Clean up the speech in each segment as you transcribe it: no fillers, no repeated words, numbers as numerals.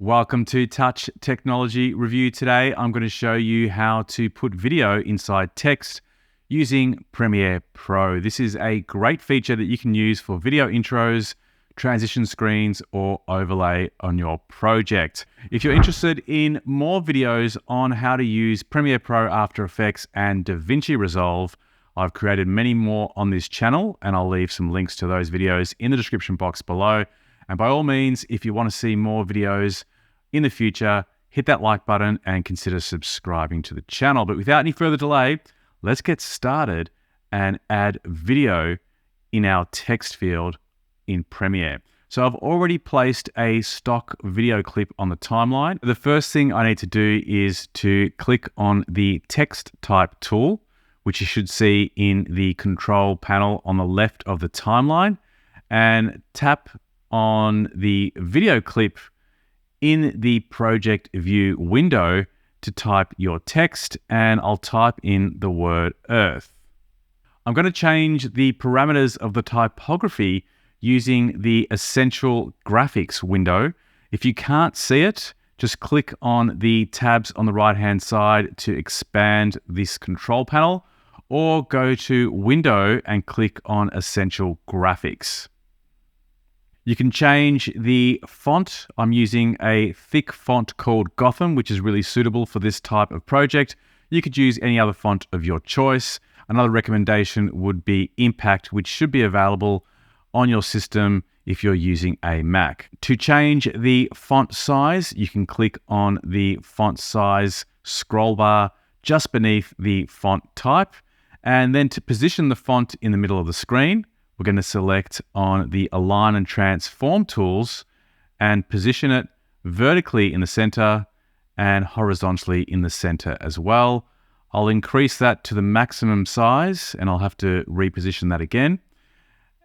Welcome to Touch Technology Review. Today, I'm going to show you how to put video inside text using Premiere Pro. This is a great feature that you can use for video intros, transition screens, or overlay on your project. If you're interested in more videos on how to use Premiere Pro, After Effects, and DaVinci Resolve, I've created many more on this channel, and I'll leave some links to those videos in the description box below. And by all means, if you want to see more videos in the future, hit that like button and consider subscribing to the channel. But without any further delay, let's get started and add video in our text field in Premiere. So I've already placed a stock video clip on the timeline. The first thing I need to do is to click on the text type tool, which you should see in the control panel on the left of the timeline, and tap on the video clip in the project view window to type your text, and I'll type in the word Earth. I'm going to change the parameters of the typography using the Essential Graphics window. If you can't see it, just click on the tabs on the right-hand side to expand this control panel, or go to Window and click on Essential Graphics. You can change the font. I'm using a thick font called Gotham, which is really suitable for this type of project. You could use any other font of your choice. Another recommendation would be Impact, which should be available on your system if you're using a Mac. To change the font size, you can click on the font size scroll bar just beneath the font type. And then to position the font in the middle of the screen, we're going to select on the Align and Transform tools and position it vertically in the center and horizontally in the center as well. I'll increase that to the maximum size, and I'll have to reposition that again.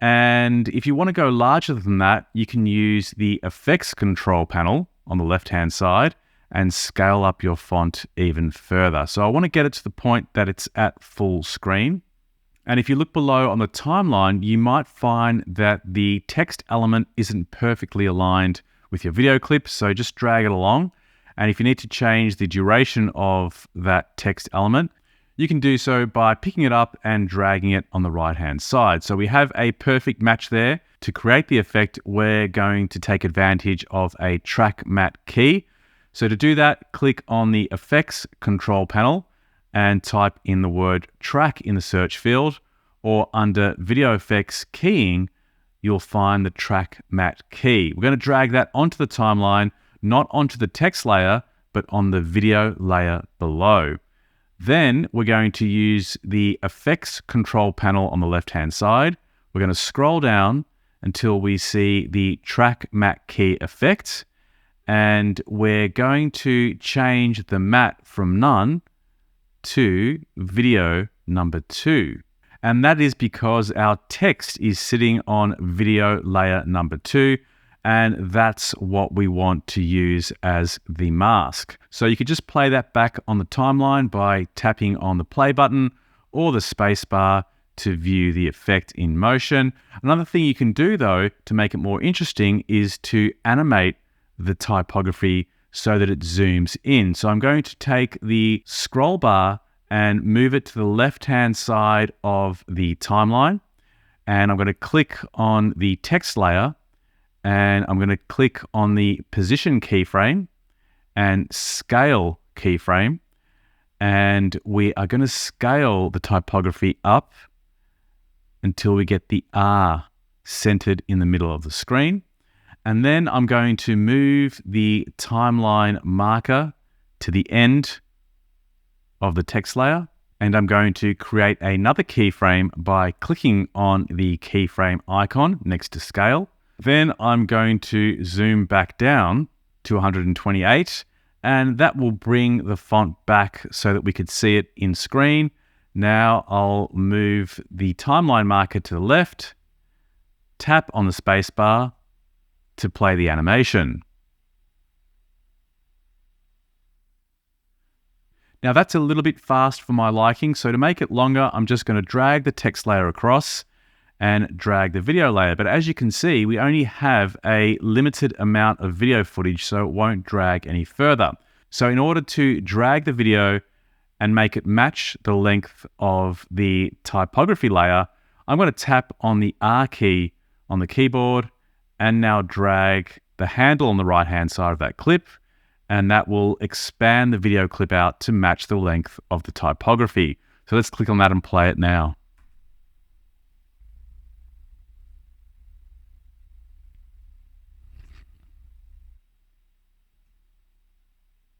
And if you want to go larger than that, you can use the Effects control panel on the left-hand side and scale up your font even further. So I want to get it to the point that it's at full screen. And if you look below on the timeline, you might find that the text element isn't perfectly aligned with your video clip, so just drag it along. And if you need to change the duration of that text element, you can do so by picking it up and dragging it on the right-hand side. So we have a perfect match there. To create the effect, we're going to take advantage of a track matte key. So to do that, click on the Effects control panel and type in the word track in the search field, or under video effects keying, you'll find the track matte key. We're going to drag that onto the timeline, not onto the text layer, but on the video layer below. Then we're going to use the Effects control panel on the left-hand side. We're going to scroll down until we see the track matte key effect, and we're going to change the matte from none to video number 2. And that is because our text is sitting on video layer number 2, and that's what we want to use as the mask. So you could just play that back on the timeline by tapping on the play button or the space bar to view the effect in motion. Another thing you can do though to make it more interesting is to animate the typography so that it zooms in. So I'm going to take the scroll bar and move it to the left-hand side of the timeline. And I'm going to click on the text layer, and I'm going to click on the position keyframe and scale keyframe. And we are going to scale the typography up until we get the R centered in the middle of the screen. And then I'm going to move the timeline marker to the end of the text layer. And I'm going to create another keyframe by clicking on the keyframe icon next to scale. Then I'm going to zoom back down to 128, and that will bring the font back so that we could see it in screen. Now I'll move the timeline marker to the left, tap on the space bar to play the animation. Now that's a little bit fast for my liking, so to make it longer, I'm just going to drag the text layer across and drag the video layer. But as you can see, we only have a limited amount of video footage, so it won't drag any further. So in order to drag the video and make it match the length of the typography layer, I'm going to tap on the R key on the keyboard and now drag the handle on the right-hand side of that clip, and that will expand the video clip out to match the length of the typography. So let's click on that and play it now.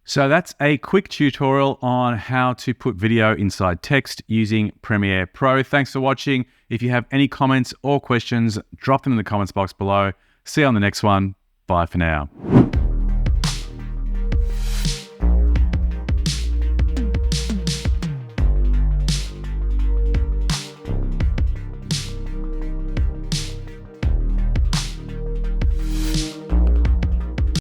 So that's a quick tutorial on how to put video inside text using Premiere Pro. Thanks for watching. If you have any comments or questions, drop them in the comments box below. See you on the next one. Bye for now.